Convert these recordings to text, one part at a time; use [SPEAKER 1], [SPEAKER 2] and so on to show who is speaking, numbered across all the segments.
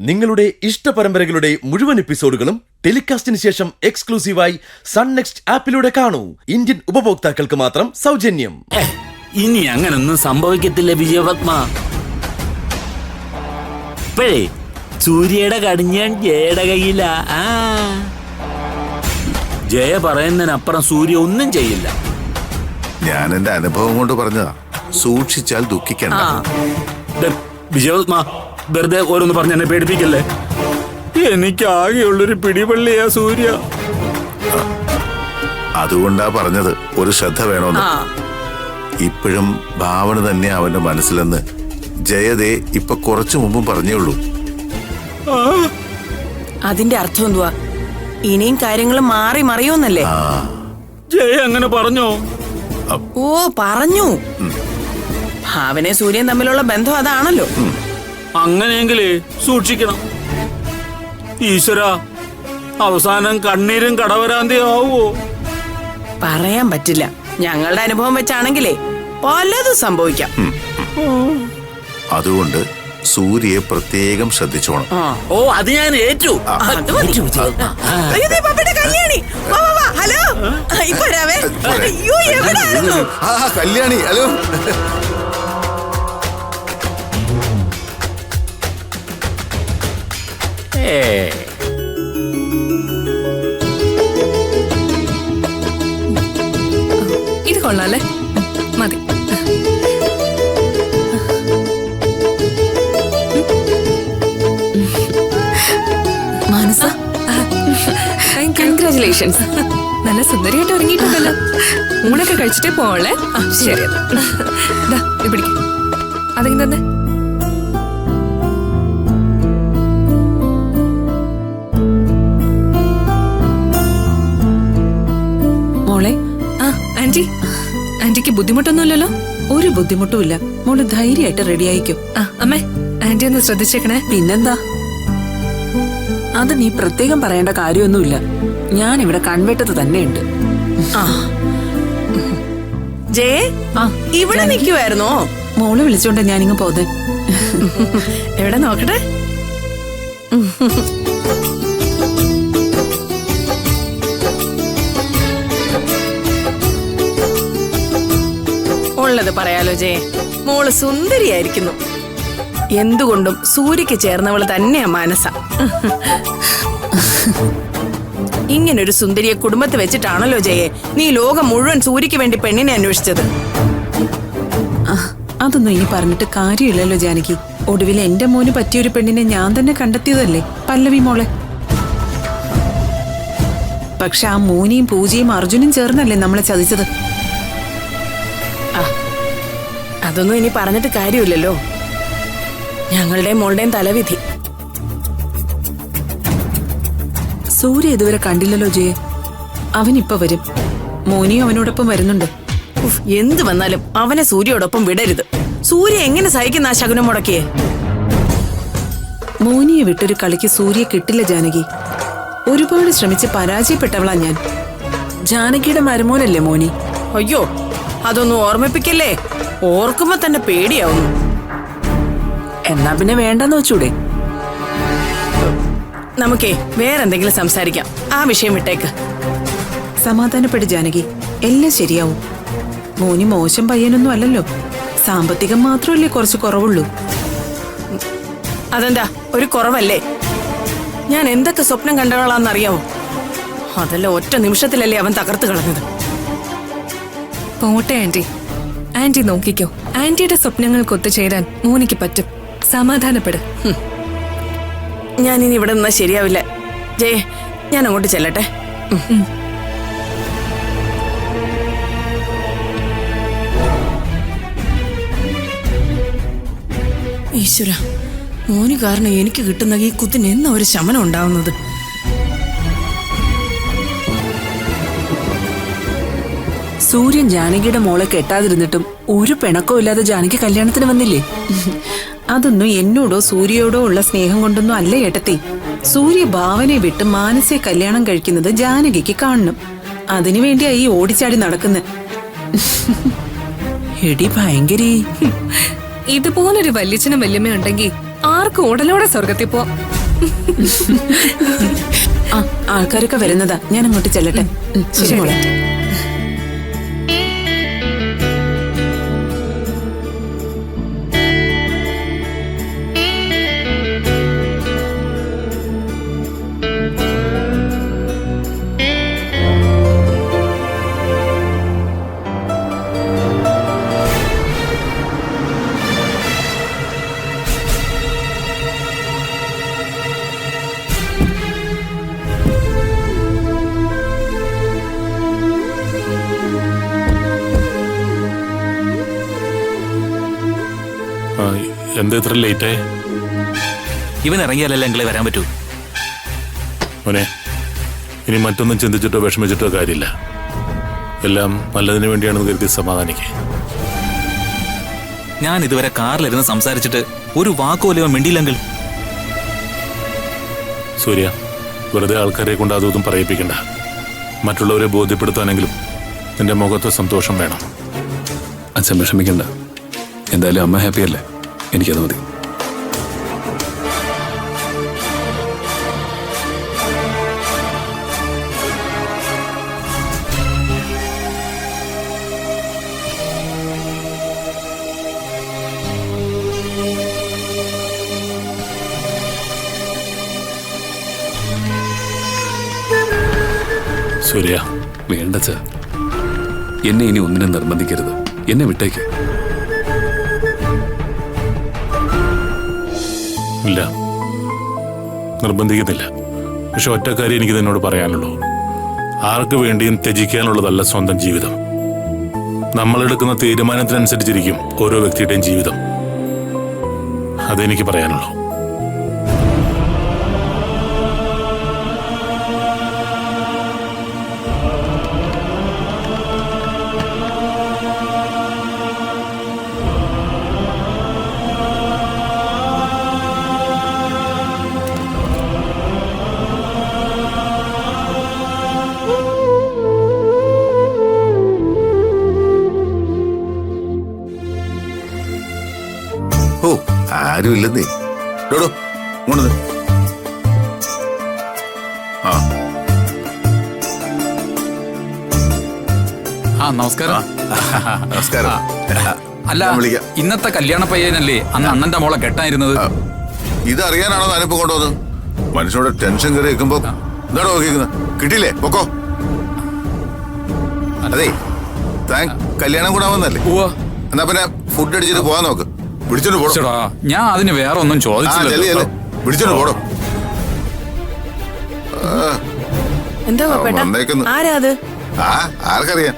[SPEAKER 1] നിങ്ങളുടെ ഇഷ്ട പരമ്പരകളുടെ മുഴുവൻ എപ്പിസോഡുകളും ടെലികാസ്റ്റിന് ശേഷം എക്സ്ക്ലൂസീവായി സൺ നെക്സ്റ്റ് ആപ്പിലൂടെ കാണൂ. ഇന്ത്യൻ ഉപഭോക്താക്കൾക്ക് മാത്രം സൗജന്യം.
[SPEAKER 2] ഇനി അങ്ങനൊന്നും സംഭവിക്കത്തില്ല വിജയപത്മ. ഇപ്പോഴേ സൂര്യയുടെ കടിഞ്ഞാൻ ജയയുടെ കയ്യില. ജയ പറയുന്നതിനപ്പുറം സൂര്യ ഒന്നും ചെയ്യില്ല.
[SPEAKER 3] ഞാൻ എന്റെ അനുഭവം കൊണ്ട് പറഞ്ഞതാ, സൂക്ഷിച്ചാൽ ദുഃഖിക്കണ്ട.
[SPEAKER 2] വിജയപത്മ, വെറുതെ ഓരോന്ന് പറഞ്ഞ് എന്നെ പേടിപ്പിക്കല്ലേ. എനിക്കാകെയുള്ളൊരു പിടിപള്ളിയാ സൂര്യ.
[SPEAKER 3] അതുകൊണ്ടാ പറഞ്ഞത് ഒരു ശ്രദ്ധ വേണമെന്ന്. ഇപ്പോഴും ഭാവന തന്നെ അവന്റെ മനസ്സിലെന്ന് ജയതേ ഇപ്പൊ കുറച്ചു മുമ്പും പറഞ്ഞേയുള്ളൂ.
[SPEAKER 4] അതിന്റെ അർത്ഥം എന്തുവാ? ഇനിയും കാര്യങ്ങൾ മാറി മറിയോന്നല്ലേ?
[SPEAKER 2] ജയ അങ്ങനെ പറഞ്ഞോ?
[SPEAKER 4] ഓ, പറഞ്ഞു. ഭാവനെ സൂര്യൻ തമ്മിലുള്ള ബന്ധം അതാണല്ലോ.
[SPEAKER 2] അങ്ങനെയെങ്കിലേ സൂക്ഷിക്കണം. ഈശ്വര, അവസാനം കണ്ണീരും കടവരാന്തി ആവോ?
[SPEAKER 4] പറയാൻ പറ്റില്ല. ഞങ്ങളുടെ അനുഭവം വെച്ചാണെങ്കിലേ പലതും സംഭവിക്കാം.
[SPEAKER 3] അതുകൊണ്ട് സൂര്യയെ പ്രത്യേകം ശ്രദ്ധിച്ചോണം.
[SPEAKER 2] ഓ, അത് ഞാൻ ഏറ്റു.
[SPEAKER 4] Hello,
[SPEAKER 3] Kalyani, hello.
[SPEAKER 5] ഇത് കൊള്ളാല്ലേ? മതി. മാനസ, കൺഗ്രാറ്റുലേഷൻസ്. നല്ല സുന്ദരിയായിട്ട് ഒരുങ്ങിയിട്ടുണ്ടല്ലോ. ഊണൊക്കെ കഴിച്ചിട്ടേ പോവല്ലേ? ശരി, പിടിക്കും. അതെങ്കിൽ തന്നെ മോളെ. ആന്റിക്ക് ബുദ്ധിമുട്ടൊന്നുമില്ലല്ലോ?
[SPEAKER 6] ഒരു ബുദ്ധിമുട്ടുമില്ല. മോള് ധൈര്യമായിട്ട് റെഡി ആയിക്കും.
[SPEAKER 5] അമ്മേ, ആന്റി ഒന്ന് ശ്രദ്ധിച്ചേക്കണേ.
[SPEAKER 6] പിന്നെന്താ, അത് നീ പ്രത്യേകം പറയേണ്ട കാര്യമൊന്നുമില്ല. ഞാൻ ഇവിടെ കൺവെട്ടത് തന്നെയുണ്ട്.
[SPEAKER 4] ജയേ, ഇവിടെ നിൽക്കുവായിരുന്നോ?
[SPEAKER 6] മോളെ വിളിച്ചോണ്ട് ഞാനിങ്ങ് പോതെ.
[SPEAKER 4] എവിടെ നോക്കട്ടെ. ഉള്ളത് പറയാലോ ജയേ, മോള് സുന്ദരിയായിരിക്കുന്നു. എന്തുകൊണ്ടും സൂര്യക്ക് ചേർന്നവള് തന്നെയാ മാനസ. ഇങ്ങനൊരു സുന്ദരിയെ കുടുംബത്ത് വെച്ചിട്ടാണല്ലോ ജയേ നീ ലോകം മുഴുവൻ സൂര്യക്ക് വേണ്ടി പെണ്ണിനെ അന്വേഷിച്ചത്.
[SPEAKER 6] അതൊന്നും ഇനി പറഞ്ഞിട്ട് കാര്യമില്ലല്ലോ ജാനകി. ഒടുവിൽ എന്റെ മോന് പറ്റിയൊരു പെണ്ണിനെ ഞാൻ തന്നെ കണ്ടെത്തിയതല്ലേ പല്ലവി മോളെ. പക്ഷെ ആ മോനിയും പൂജയും അർജുനും ചേർന്നല്ലേ നമ്മളെ ചതിച്ചത്.
[SPEAKER 4] അതൊന്നും ഇനി പറഞ്ഞിട്ട് കാര്യമില്ലല്ലോ. ഞങ്ങളുടെയും മോളുടെയും തലവിധി.
[SPEAKER 6] സൂര്യ ഇതുവരെ കണ്ടില്ലല്ലോ ജയെ. അവനിപ്പ വരും. മോനിയും അവനോടൊപ്പം വരുന്നുണ്ട്.
[SPEAKER 4] എന്ത് വന്നാലും അവനെ സൂര്യയോടൊപ്പം വിടരുത്. സൂര്യ എങ്ങനെ സഹിക്കുന്ന ആ ശകുനം മുടക്കിയേ?
[SPEAKER 6] മോനിയെ വിട്ടൊരു കളിക്ക് സൂര്യ കിട്ടില്ല ജാനകി. ഒരുപാട് ശ്രമിച്ച് പരാജയപ്പെട്ടവളാ ഞാൻ. ജാനകിയുടെ മരുമോനല്ലേ മോനി.
[SPEAKER 4] അയ്യോ, അതൊന്നും ഓർമ്മിപ്പിക്കല്ലേ. ഓർക്കുമ്പോ തന്നെ പേടിയാവുന്നു.
[SPEAKER 6] എന്നാ പിന്നെ വേണ്ടെന്ന് വെച്ചൂടെ?
[SPEAKER 4] നമുക്കേ വേറെന്തെങ്കിലും സംസാരിക്കാം. ആ വിഷയം വിട്ടേക്ക്.
[SPEAKER 6] സമാധാനപ്പെട് ജാനകി, എല്ലാം ശരിയാവും. മോനി മോശം പയ്യനൊന്നും അല്ലല്ലോ. സാമ്പത്തികം മാത്രമല്ലേ കുറച്ച് കുറവുള്ളൂ.
[SPEAKER 4] അതെന്താ ഒരു കുറവല്ലേ? ഞാൻ എന്തൊക്കെ സ്വപ്നം കണ്ടവളാന്നറിയാവോ? അതെല്ലാം ഒറ്റ നിമിഷത്തിലല്ലേ അവൻ തകർത്ത് കളഞ്ഞത്.
[SPEAKER 5] പോട്ടെ ആന്റി, ആന്റി നോക്കിക്കോ. ആന്റിയുടെ സ്വപ്നങ്ങൾക്ക് ഒത്തുചേരാൻ മോനിക്ക് പറ്റും. സമാധാനപ്പെട്.
[SPEAKER 4] ഞാൻ ഇനി ഇവിടെ നിന്നാ ശരിയാവില്ല ജയ്. ഞാൻ അങ്ങോട്ട് ചെല്ലട്ടെ. ഈശ്വര, മോന് കാരണം എനിക്ക് കിട്ടുന്ന ഈ കുത്തിന് എന്നാ ഒരു ശമനം ഉണ്ടാവുന്നത്?
[SPEAKER 6] സൂര്യൻ ജാനകിയുടെ മോളെ കെട്ടാതിരുന്നിട്ടും ഒരു പിണക്കവും ഇല്ലാതെ ജാനകി കല്യാണത്തിന് വന്നില്ലേ? അതൊന്നും എന്നോടോ സൂര്യയോടോ ഉള്ള സ്നേഹം കൊണ്ടൊന്നും അല്ല ഏട്ടത്തി. സൂര്യ ഭാവനെ വിട്ട് മാനസയെ കല്യാണം കഴിക്കുന്നത് ജാനകിക്ക് കാണണം. അതിനുവേണ്ടിയാ ഈ ഓടിച്ചാടി നടക്കുന്നത്. എടി ഭയങ്കരി.
[SPEAKER 5] ഇതുപോലൊരു വല്യച്ഛനും വല്യമ്മ ഉണ്ടെങ്കിൽ ആർക്കും ഉടലോടെ സ്വർഗത്തിൽ പോ.
[SPEAKER 6] ആ ആൾക്കാരൊക്കെ വരുന്നതാ, ഞാൻ അങ്ങോട്ട് ചെല്ലട്ടെ. ശരി മോളെ.
[SPEAKER 2] എന്താ ഇത്ര ലേറ്റായി?
[SPEAKER 7] ഇവൻ ഇറങ്ങിയാലല്ലേ എങ്കിലേ വരാൻ പറ്റൂ.
[SPEAKER 2] മോനെ, ഇനി മറ്റൊന്നും ചിന്തിച്ചിട്ടോ വിഷമിച്ചിട്ടോ കാര്യമില്ല. എല്ലാം നല്ലതിന് വേണ്ടിയാണെന്ന് കരുതി സമാധാനിക്കേ.
[SPEAKER 7] ഞാൻ ഇതുവരെ കാറിലിരുന്ന് സംസാരിച്ചിട്ട് ഒരു വാക്കുപോലും ഇവൻ മിണ്ടിയില്ലെങ്കിൽ.
[SPEAKER 2] സൂര്യ, വെറുതെ ആൾക്കാരെ കൊണ്ട് അതൊന്നും പറയിപ്പിക്കണ്ട. മറ്റുള്ളവരെ ബോധ്യപ്പെടുത്താനെങ്കിലും നിന്റെ മുഖത്ത് സന്തോഷം വേണം.
[SPEAKER 8] അച്ഛൻ വിഷമിക്കണ്ട. എന്തായാലും അമ്മ ഹാപ്പിയല്ലേ, എനിക്കത് മതി.
[SPEAKER 2] സൂര്യ,
[SPEAKER 8] വേണ്ടച്ച, എന്നെ ഇനി ഒന്നിനും നിർബന്ധിക്കരുത്. എന്നെ വിട്ടേക്ക്.
[SPEAKER 2] ഇല്ല, നിർബന്ധിക്കുന്നില്ല. പക്ഷെ ഒറ്റ കാര്യം എനിക്ക് നിന്നോട് പറയാനുള്ളൂ. ആർക്ക് വേണ്ടിയും ത്യജിക്കാനുള്ളതല്ല സ്വന്തം ജീവിതം. നമ്മളെടുക്കുന്ന തീരുമാനത്തിനനുസരിച്ചിരിക്കും ഓരോ വ്യക്തിയുടെയും ജീവിതം. അതെനിക്ക് പറയാനുള്ളൂ.
[SPEAKER 3] ഓ, ആരും ഇല്ലെന്നേ. ഡോടോ ഇങ്ങോട്ട്. ആ
[SPEAKER 9] ആ നമസ്കാരം.
[SPEAKER 3] നമസ്കാരം.
[SPEAKER 9] അല്ല,
[SPEAKER 3] ഞാൻ വിളിക്കാം.
[SPEAKER 9] ഇന്നത്തെ കല്യാണ പയ്യനല്ലേ അന്ന് അണ്ണന്റെ മോളെ കെട്ടായിരുന്നത്?
[SPEAKER 3] ഇതറിയാനാണോ ഞാനിപ്പോ കൊണ്ടുവന്നത്? മനുഷ്യനോട് ടെൻഷൻ കയറി വെക്കുമ്പോ എന്താണോ നോക്കിക്കുന്നത്? കിട്ടിയില്ലേ? പൊക്കോ. അതെ, താൻ കല്യാണം കൂടാൻ വന്നല്ലേ? എന്നാ പിന്നെ ഫുഡ് അടിച്ചിട്ട് പോവാൻ നോക്ക്. വിളിച്ചോണ്ട് പോടോ.
[SPEAKER 9] ചേടാ, ഞാൻ അതിന് വേറെ ഒന്നും ചോദിച്ചില്ല.
[SPEAKER 3] വിളിച്ചോണ്ട് പോടോ.
[SPEAKER 4] എന്താ പപ്പേട്ടാ?
[SPEAKER 3] വന്നേക്കുന്നു.
[SPEAKER 4] ആരാ അത്?
[SPEAKER 3] ആ, ആർക്കറിയാം?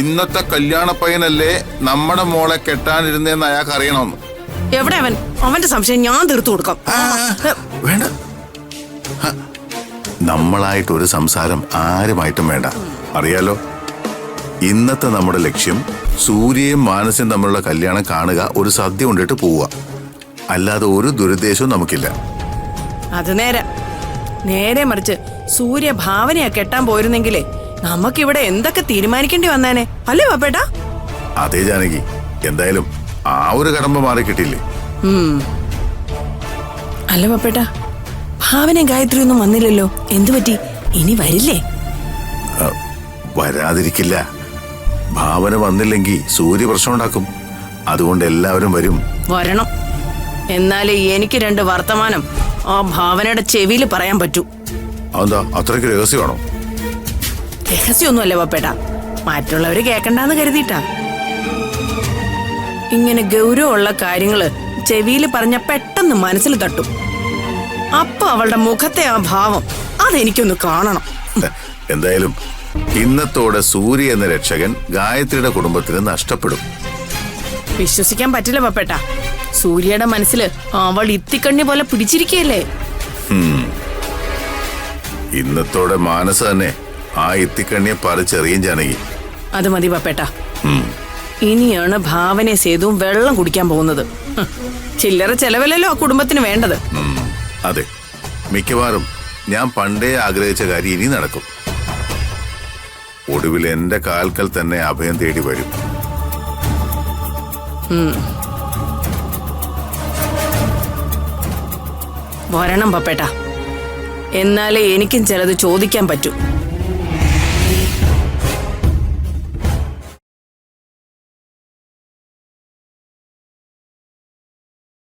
[SPEAKER 3] ഇന്നത്തെ കല്യാണ പയ്യനല്ലേ നമ്മുടെ മോളെ കെട്ടാനിരുന്നേന്ന് അയാൾക്ക് അറിയണമെന്ന്.
[SPEAKER 4] എവിടെ അവൻ? അവന്റെ സംശയം ഞാൻ തീർത്തു കൊടുക്കാം.
[SPEAKER 3] വേണ്ട, നമ്മളായിട്ടൊരു സംസാരം ആരുമായിട്ടും വേണ്ട. അറിയാലോ, ഇന്നത്തെ നമ്മുടെ ലക്ഷ്യം സൂര്യയും മാനസയും തമ്മിലുള്ള കല്യാണം കാണുക, ഒരു സദ്യ കൊണ്ടിട്ട് പോവുക. അല്ലാതെ ഒരു ദുരുദ്ദേശവും നമുക്കില്ല.
[SPEAKER 4] അത് നേരെ മറിച്ച് സൂര്യ ഭാവനയാ കെട്ടാൻ പോയിരുന്നെങ്കിലേ നമുക്കിവിടെ എന്തൊക്കെ തീരുമാനിക്കേണ്ടി വന്നേനെ, അല്ലേ പപ്പേട്ടാ?
[SPEAKER 3] അതേ ജാനകി, എന്തായാലും ആ ഒരു കടമ്പ മാറി കിട്ടിയില്ലേ?
[SPEAKER 4] അല്ല പപ്പേട്ടാ, ഭാവനയും ഗായത്രി ഒന്നും വന്നില്ലല്ലോ, എന്തു പറ്റി? ഇനി വരില്ലേ?
[SPEAKER 3] വരാതിരിക്കില്ല. ഭാവന വന്നില്ലെങ്കിൽ സൂര്യ പ്രശ്നം ഉണ്ടാക്കും. അതുകൊണ്ട് എല്ലാവരും വരും.
[SPEAKER 4] വരണം. എന്നാലേ എനിക്ക് 2 വർത്തമാനം ആ ഭാവനയുടെ ചെവിയിൽ പറയാൻ പറ്റൂ.
[SPEAKER 3] അതെന്താ അത്രയ്ക്ക് രഹസ്യമാണോ?
[SPEAKER 4] രഹസ്യമൊന്നുമല്ലേ പപ്പേട്ടാ, മറ്റുള്ളവര് കേക്കണ്ടെന്ന് കരുതിയിട്ടാ. ഇങ്ങനെ ഗൗരവമുള്ള കാര്യങ്ങള് ചെവിയിൽ പറഞ്ഞ പെട്ടെന്ന് മനസ്സിൽ തട്ടും. അപ്പൊ അവളുടെ മുഖത്തെ ആ ഭാവം അതെനിക്കൊന്ന് കാണണം.
[SPEAKER 3] എന്തായാലും ഇന്നത്തോടെ സൂര്യ എന്ന രക്ഷകൻ ഗായത്രിയുടെ കുടുംബത്തിന് നഷ്ടപ്പെടും.
[SPEAKER 4] വിശ്വസിക്കാൻ പറ്റില്ല പപ്പേട്ടാ. സൂര്യയുടെ മനസ്സില് അവൾ ഇത്തിക്കണ്ണി പോലെ പിടിച്ചിരിക്കുകയല്ലേ.
[SPEAKER 3] ഇന്നത്തോടെ മാനസ തന്നെ ആ ഇത്തിക്കണ്ണിയെ പറിച്ചെറിയും ജാനകി.
[SPEAKER 4] അത് മതി പപ്പേട്ടാ. ഇനിയാണ് ഭാവനയെ സേതുവും വെള്ളം കുടിക്കാൻ പോകുന്നത്. ചില്ലറ ചെലവല്ലല്ലോ ആ കുടുംബത്തിന് വേണ്ടത്.
[SPEAKER 3] അതെ, മിക്കവാറും ഞാൻ പണ്ടേ ആഗ്രഹിച്ച കാര്യം ഇനി നടക്കും. ഒടുവിൽ എന്റെ കാൽക്കൽ തന്നെ അഭയം തേടി വരും.
[SPEAKER 4] വരണം പപ്പേട്ട. എന്നാലേ എനിക്കും ചിലത് ചോദിക്കാൻ പറ്റൂ.